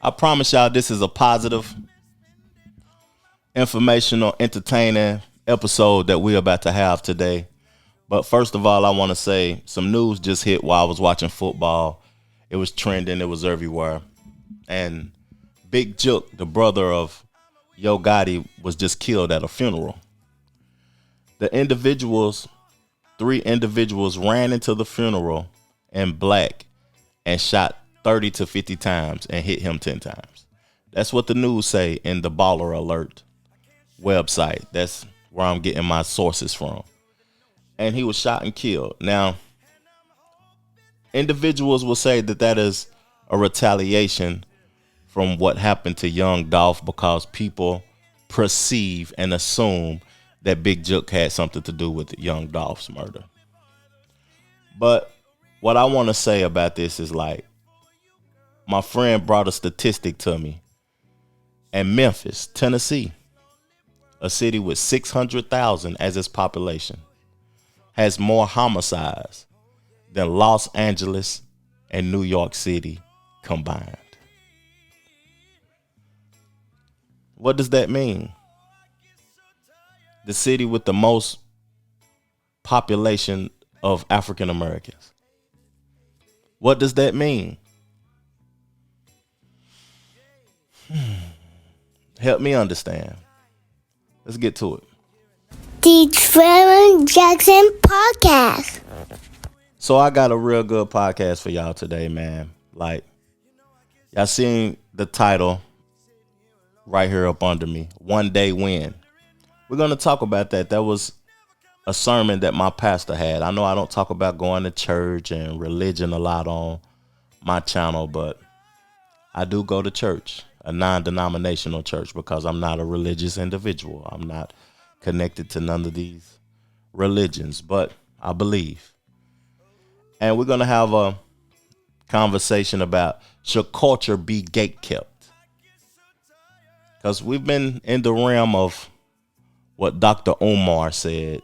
I promise y'all this is a positive, informational, entertaining episode that we're about to have today. But first of all, I want to say some news just hit while I was watching football. It was trending. It was everywhere. And Big Jook, the brother of Yo Gotti, was just killed at a funeral. The individuals, 3 individuals ran into the funeral in black and shot 30 to 50 times and hit him 10 times. That's what the news say in the Baller Alert website. That's where I'm getting my sources from. And he was shot and killed. Now, individuals will say that that is a retaliation from what happened to young Dolph because people perceive and assume that Big Jook had something to do with young Dolph's murder. But what I want to say about this is like, my friend brought a statistic to me. In Memphis, Tennessee, a city with 600,000 as its population, has more homicides than Los Angeles and New York City combined. What does that mean? The city with the most population of African Americans. What does that mean? Help me understand. Let's get to it. The Trevor Jackson Podcast. So I got a real good podcast for y'all today, man. Like, y'all seen the title right here up under me, One Day Win. We're going to talk about that. That was a sermon that my pastor had. I know I don't talk about going to church and religion a lot on my channel, but I do go to church, a non-denominational church, because I'm not a religious individual. I'm not connected to none of these religions, but I believe. And we're going to have a conversation about, should culture be gatekept? Because we've been in the realm of what Dr. Umar said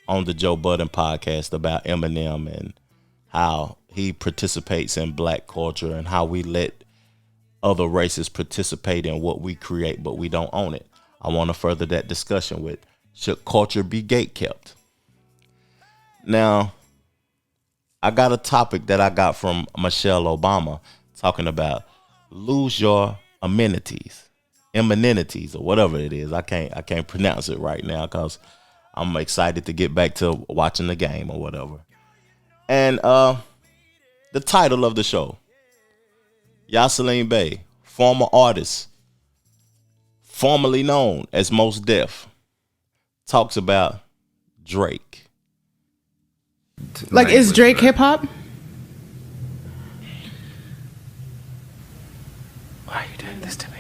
on the Joe Budden podcast about Eminem and how he participates in black culture and how we let other races participate in what we create, but we don't own it. I want to further that discussion with, should culture be gatekept? Now, I got a topic that I got from Michelle Obama talking about lose your amenities, or whatever it is. I can't pronounce it right now because I'm excited to get back to watching the game or whatever. And the title of the show, Yasiin Bey, former artist, formerly known as Mos Def, talks about Drake. Like, is Drake hip hop? Why are you doing this to me?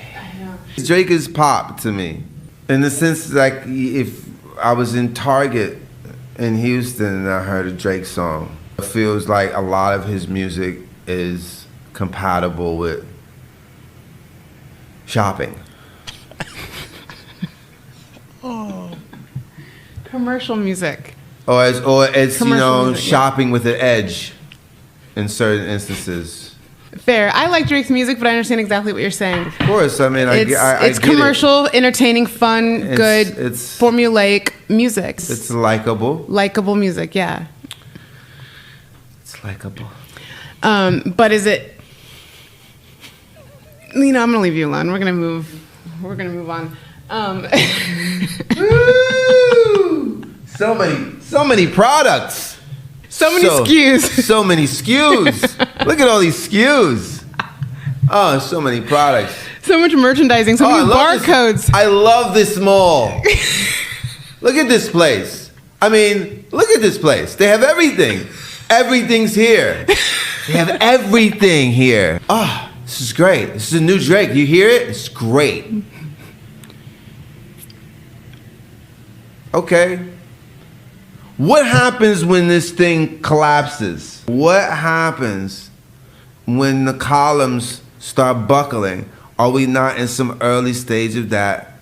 Drake is pop to me, in the sense like if I was in Target in Houston and I heard a Drake song, it feels like a lot of his music is compatible with shopping. Commercial music. Or it's Commercial music, shopping with an edge in certain instances. Fair. I like Drake's music, but I understand exactly what you're saying. Of course, I mean, It's I get commercial, entertaining, fun, good, it's formulaic music. It's likable. Likable music, yeah. It's likable. But is it? I'm gonna leave you alone. We're gonna move on. Woo! So many products. So many SKUs. So many SKUs. Look at all these SKUs. Oh, so many products. So much merchandising. So many barcodes. I love this mall. Look at this place. I mean, look at this place. They have everything. Everything's here. They have everything here. Oh, this is great. This is a new Drake. You hear it? It's great. Okay. What happens when this thing collapses? What happens when the columns start buckling? Are we not in some early stage of that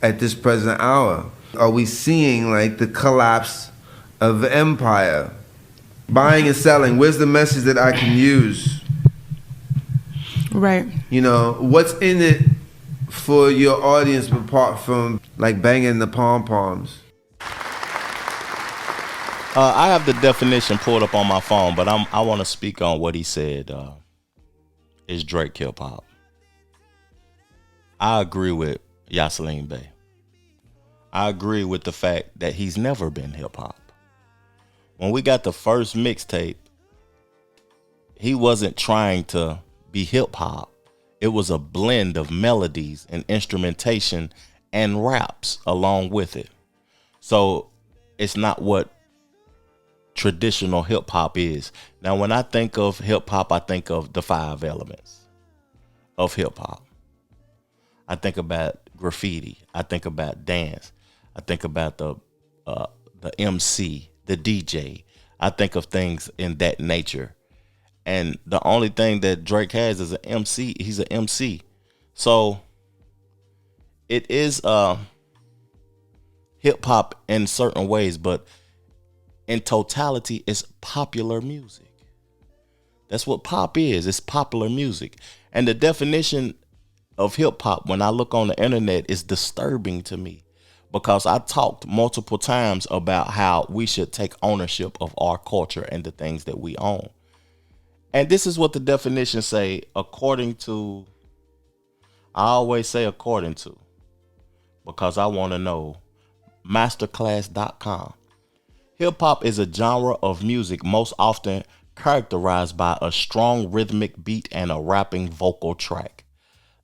at this present hour? Are we seeing like the collapse of the empire? Buying and selling, where's the message that I can use? Right. You know, what's in it for your audience apart from like banging the pom-poms? I have the definition pulled up on my phone, but I want to speak on what he said. Is Drake hip hop? I agree with Yasiin Bey. I agree with the fact that he's never been hip hop. When we got the first mixtape, he wasn't trying to be hip hop. It was a blend of melodies and instrumentation and raps along with it. So it's not what traditional hip hop is. Now, when I think of hip hop, I think of the 5 elements of hip hop. I think about graffiti. I think about dance. I think about the MC, the DJ. I think of things in that nature. And the only thing that Drake has is an MC. He's an MC. So it is hip hop in certain ways, but in totality, it's popular music. That's what pop is. It's popular music. And the definition of hip hop, when I look on the internet, is disturbing to me, because I talked multiple times about how we should take ownership of our culture and the things that we own. And this is what the definitions say, according to, I always say according to, because I want to know, masterclass.com. Hip hop is a genre of music most often characterized by a strong rhythmic beat and a rapping vocal track.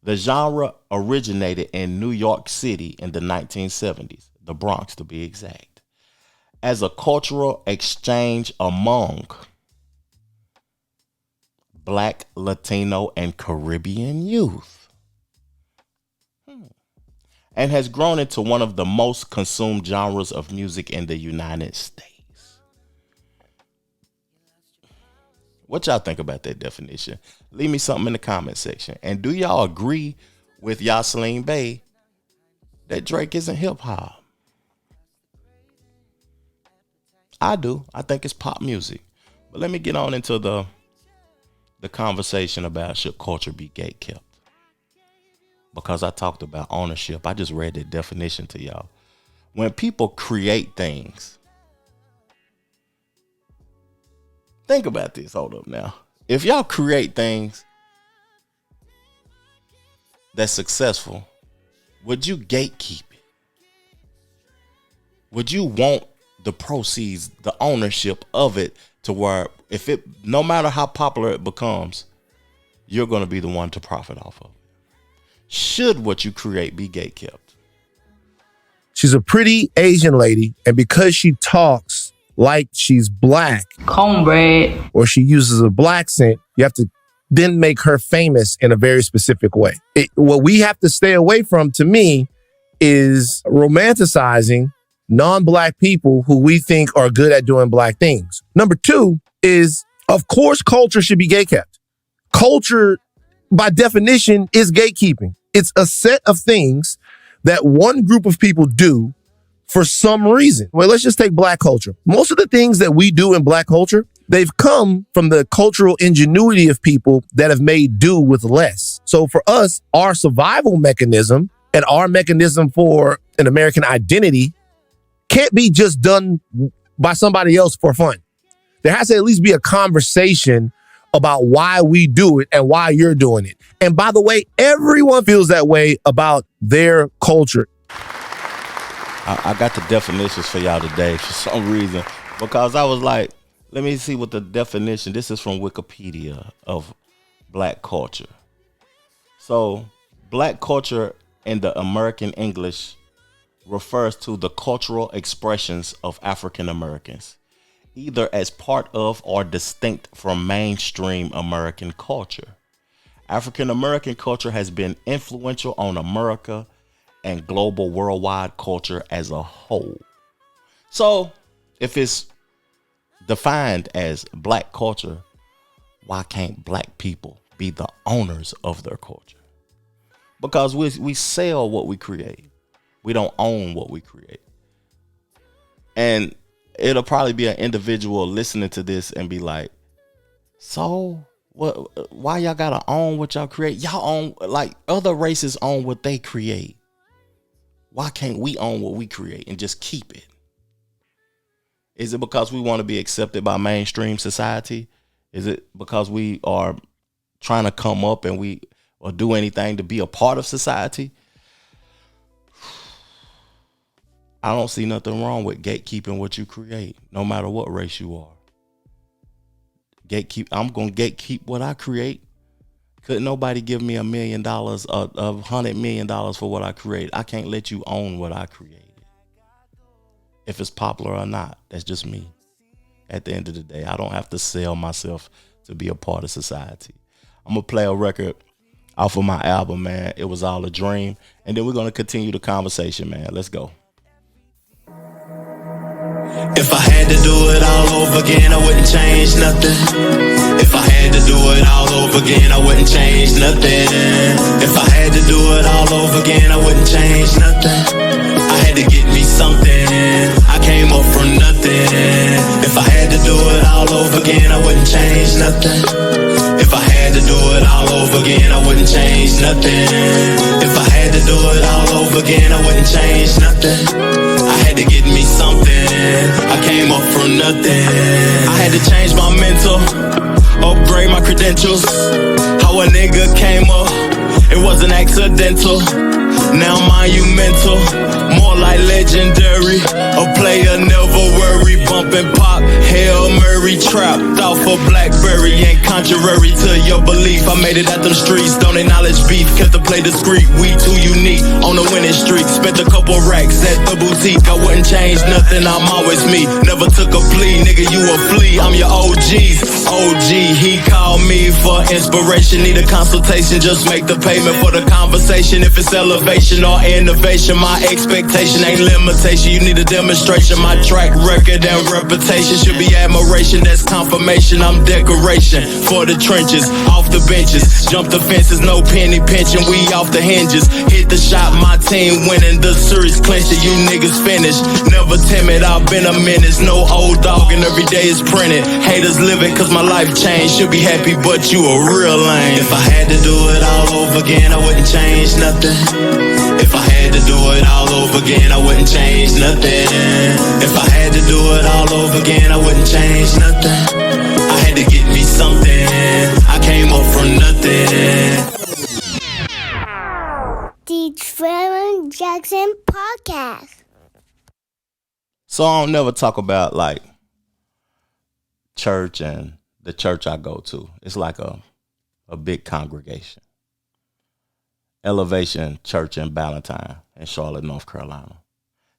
The genre originated in New York City in the 1970s, the Bronx to be exact, as a cultural exchange among Black, Latino, and Caribbean youth, and has grown into one of the most consumed genres of music in the United States. What y'all think about that definition? Leave me something in the comment section. And do y'all agree with Yasiin Bey that Drake isn't hip hop? I do. I think it's pop music. But let me get on into the conversation about should culture be gatekept. Because I talked about ownership. I just read the definition to y'all. When people create things, think about this. Hold up now. If y'all create things that's successful, would you gatekeep it? Would you want the proceeds, the ownership of it, to where if it, no matter how popular it becomes, you're going to be the one to profit off of it? Should what you create be gatekept? She's a pretty Asian lady, and because she talks like she's black, cornbread, or she uses a black accent, you have to then make her famous in a very specific way. What we have to stay away from, to me, is romanticizing non-black people who we think are good at doing black things. Number 2 is, of course, culture should be gatekept. Culture, by definition, is gatekeeping. It's a set of things that one group of people do for some reason. Well, let's just take black culture. Most of the things that we do in black culture, they've come from the cultural ingenuity of people that have made do with less. So for us, our survival mechanism and our mechanism for an American identity can't be just done by somebody else for fun. There has to at least be a conversation about why we do it and why you're doing it. And by the way, everyone feels that way about their culture. I got the definitions for y'all today for some reason, because I was like, let me see what the definition, this is from Wikipedia, of black culture. So black culture in the American English refers to the cultural expressions of African Americans, either as part of or distinct from mainstream American culture. African American culture has been influential on America and global worldwide culture as a whole. So if it's defined as black culture, why can't black people be the owners of their culture? Because we sell what we create. We don't own what we create. And it'll probably be an individual listening to this and be like, so Why y'all gotta own what y'all create? Y'all own, like, other races own what they create. Why can't we own what we create and just keep it? Is it because we want to be accepted by mainstream society? Is it because we are trying to come up and we or do anything to be a part of society? I don't see nothing wrong with gatekeeping what you create, no matter what race you are. I'm gonna gatekeep what I create. Couldn't nobody give me $1 million or $100 million for what I create? I can't let you own what I created. If it's popular or not, that's just me. At the end of the day, I don't have to sell myself to be a part of society. I'm gonna play a record off of my album, man. It Was All a Dream. And then we're gonna continue the conversation, man. Let's go. If I had to do it all over again, I wouldn't change nothing. If I had to do it all over again, I wouldn't change nothing. If I had to do it all over again, I wouldn't change nothing. I had to get me something. I came up from nothing. If I had to do it all over again, I wouldn't change nothing. If I had to do it all over again, I wouldn't change nothing. If I had to do it all over again, I wouldn't change nothing. I had to get me something. I came up from nothing. I had to change my mental, upgrade my credentials. How a nigga came up, it wasn't accidental. Now monumental, more like legendary. A player never worry, bumping pop, Hail Mary, trapped off a Blackberry. Ain't contrary to your belief. I made it at them streets, don't acknowledge beef. Kept the play discreet, we too unique. On a winning streak, spent a couple racks at the boutique. I wouldn't change nothing, I'm always me. Never took a plea, nigga, you a flea. I'm your OG's OG. He called me for inspiration. Need a consultation, just make the payment for the conversation. If it's elevation or innovation, my expectation ain't limitation. You need a demonstration. My track record and reputation should be admiration. That's confirmation. I'm decoration for the trenches, off the benches, jump the fences, no penny pinching. We off the hinges. Hit the shot, my team winning. The series clinching. You niggas finished. Never timid. I've been a menace. No old dog, and every day is printed. Haters living, cause my life changed. Should be happy, but you a real lame. If I had to do it all over again, I wouldn't change nothing. If I had to do it all over again, I wouldn't change nothing. If I had to do it all over again, I wouldn't change nothing. I had to get me something. I came up from nothing. The Trevor Jackson Podcast. So I don't never talk about like church and the church I go to. It's like a big congregation. Elevation Church in Ballantyne in Charlotte, North Carolina.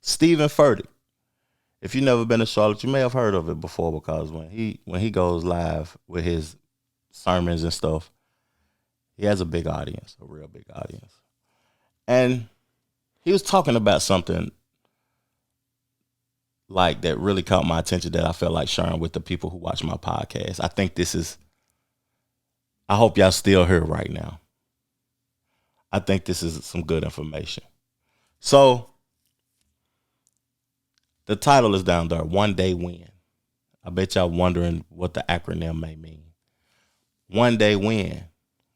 Stephen Furtick. If you've never been to Charlotte, you may have heard of it before, because when he goes live with his sermons and stuff, he has a big audience, a real big audience. And he was talking about something like that really caught my attention that I felt like sharing with the people who watch my podcast. I hope y'all still here right now. I think this is some good information. So the title is down there, One Day Win. I bet y'all wondering what the acronym may mean. One day win.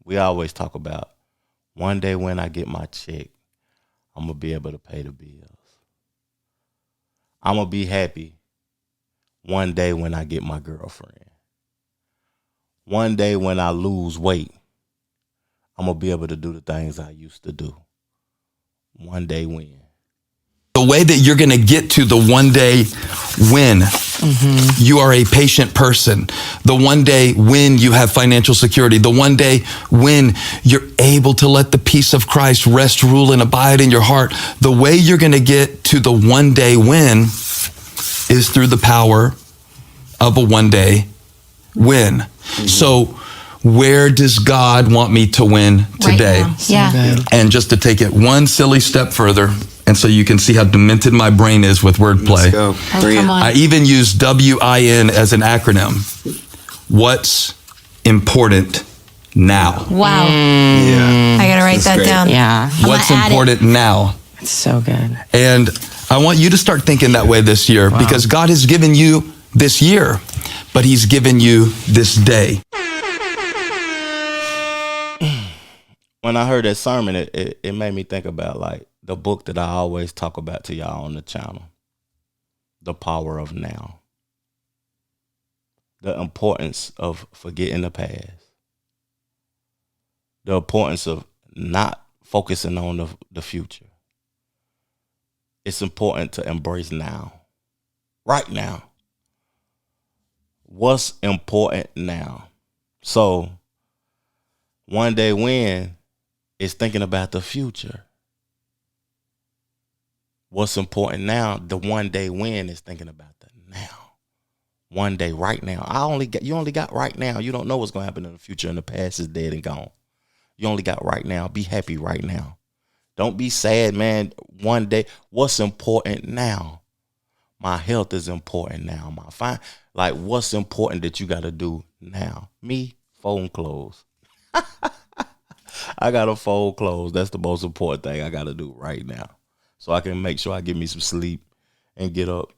We always talk about one day when I get my check, I'm going to be able to pay the bills. I'm going to be happy one day when I get my girlfriend. One day when I lose weight, I'm going to be able to do the things I used to do. One day win. The way that you're going to get to the one day win, you are a patient person. The one day when you have financial security, the one day when you're able to let the peace of Christ rest, rule, and abide in your heart. The way you're going to get to the one day win is through the power of a one day win. So where does God want me to win today? Right now. Yeah. And just to take it one silly step further, and so you can see how demented my brain is with wordplay. Let's go. Come on. I even use WIN as an acronym. What's important now? Wow. Yeah. I got to write that great. down. Yeah. What's important now? It's so good. And I want you to start thinking that way this year, because God has given you this year, but he's given you this day. when I heard that sermon, it made me think about like the book that I always talk about to y'all on the channel, The Power of Now. The importance of forgetting the past. The importance of not focusing on the future. It's important to embrace now. Right now. What's important now? So, one day when is thinking about the future. What's important now? The one day when is thinking about the now. One day, right now. You only got right now. You don't know what's gonna happen in the future, and the past is dead and gone. You only got right now. Be happy right now. Don't be sad, man. One day, what's important now? My health is important now. Like, what's important that you got to do now? Me, fold clothes. I got to fold clothes. That's the most important thing I got to do right now. So I can make sure I get me some sleep and get up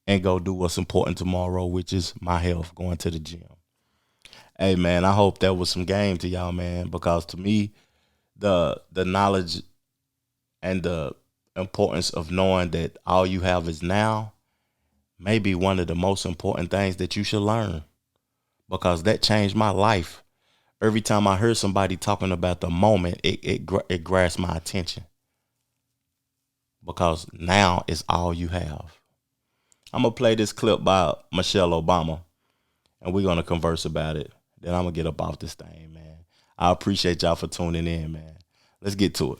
and go do what's important tomorrow, which is my health, going to the gym. Hey, man, I hope that was some game to y'all, man, because to me, the knowledge and the importance of knowing that all you have is now may be one of the most important things that you should learn, because that changed my life. Every time I heard somebody talking about the moment, it grasped my attention, because now is all you have. I'm going to play this clip by Michelle Obama, and we're going to converse about it. Then I'm going to get up off this thing, man. I appreciate y'all for tuning in, man. Let's get to it.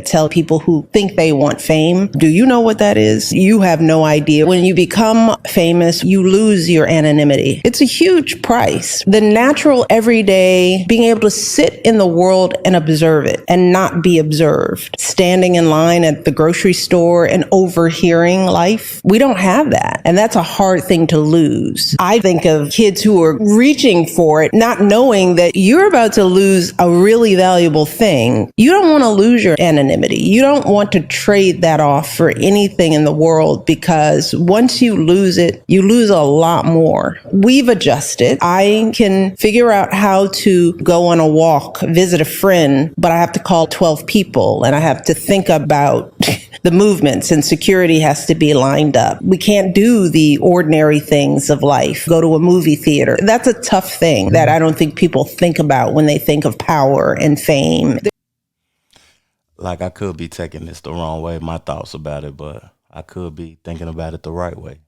Tell people who think they want fame, do you know what that is? You have no idea. When you become famous, you lose your anonymity. It's a huge price. The natural, everyday, being able to sit in the world and observe it and not be observed. Standing in line at the grocery store and overhearing life. We don't have that. And that's a hard thing to lose. I think of kids who are reaching for it, not knowing that you're about to lose a really valuable thing. You don't want to lose your anonymity. You don't want to trade that off for anything in the world, because once you lose it, you lose a lot more. We've adjusted. I can figure out how to go on a walk, visit a friend, but I have to call 12 people and I have to think about the movements, and security has to be lined up. We can't do the ordinary things of life. Go to a movie theater. That's a tough thing that I don't think people think about when they think of power and fame. Like, I could be taking this the wrong way, my thoughts about it, but I could be thinking about it the right way.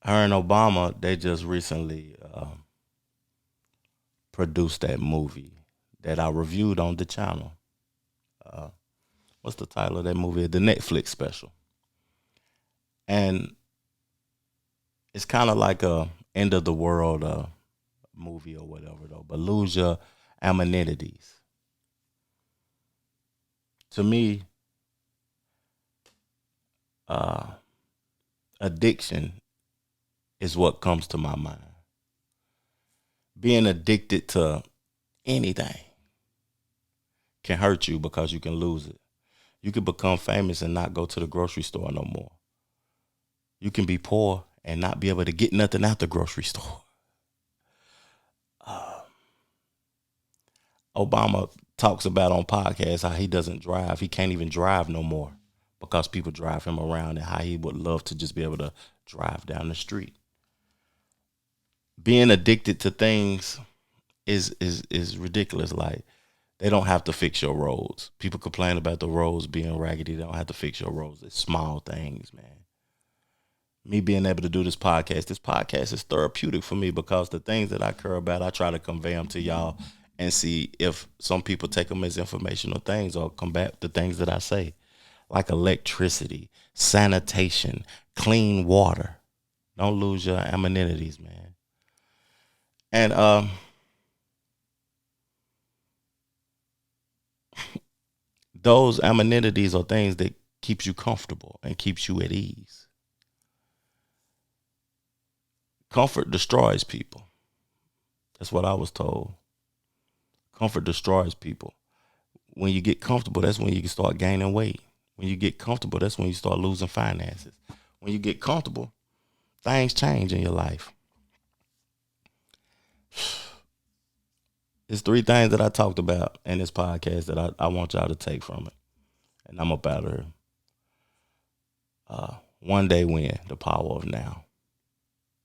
Her and Obama, they just recently produced that movie that I reviewed on the channel. What's the title of that movie? The Netflix special. And it's kind of like a end of the world movie or whatever, though, but lose your amenities. To me, addiction is what comes to my mind. Being addicted to anything can hurt you because you can lose it. You can become famous and not go to the grocery store no more. You can be poor and not be able to get nothing out the grocery store. Obama talks about on podcasts how he doesn't drive. He can't even drive no more because people drive him around, and how he would love to just be able to drive down the street. Being addicted to things is ridiculous. Like, they don't have to fix your roads. People complain about the roads being raggedy. They don't have to fix your roads. It's small things, man. Me being able to do this podcast is therapeutic for me, because the things that I care about, I try to convey them to y'all and see if some people take them as informational things or combat the things that I say, like electricity, sanitation, clean water. Don't lose your amenities, man. And those amenities are things that keeps you comfortable and keeps you at ease. Comfort destroys people. That's what I was told. Comfort destroys people. When you get comfortable, that's when you can start gaining weight. When you get comfortable, that's when you start losing finances. When you get comfortable, things change in your life. It's 3 things that I talked about in this podcast that I want y'all to take from it. And I'm about her. One day win, the power of now.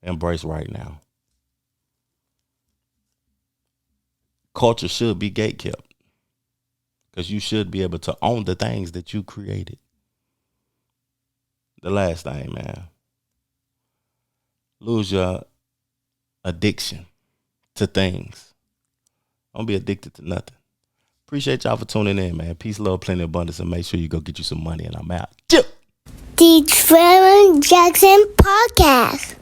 Embrace right now. Culture should be gatekept. Because you should be able to own the things that you created. The last thing, man. Lose your addiction to things. Don't be addicted to nothing. Appreciate y'all for tuning in, man. Peace, love, plenty, abundance, and make sure you go get you some money, and I'm out. The Trevor Jackson Podcast.